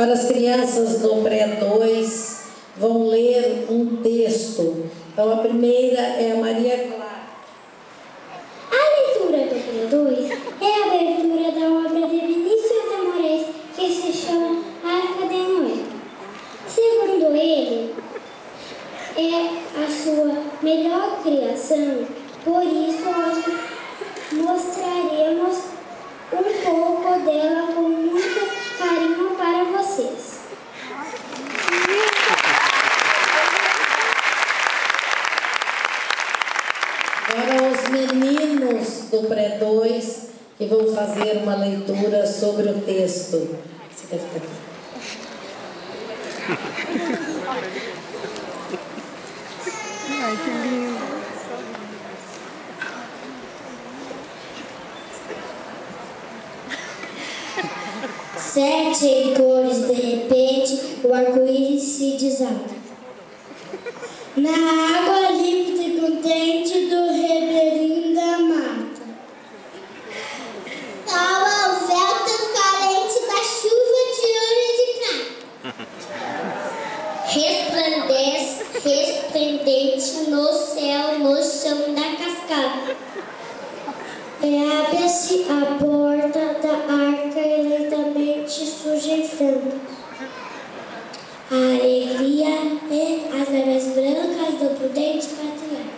Agora as crianças do pré-2 vão ler um texto. Então a primeira é a Maria Clara. A leitura do pré-2 é a abertura da obra de Vinícius de Moraes, que se chama Arca de Noé. Segundo ele, é a sua melhor criação, por isso hoje mostraremos um pouco dela com muito carinho para vocês. Agora os meninos do pré-2 que vão fazer uma leitura sobre o texto. Você quer ficar aqui? Ai, que lindo. Sete cores, de repente, o arco-íris se desata. Na água límpida e contente do ribeirinho da mata. Tal ao véu tão carente da chuva de ouro e de prata. Resplandece, resplendente no céu, no chão da cascata. Abre-se a porta da arca e lentamente surgem francos. A alegria é as levas brancas do prudente patriarca.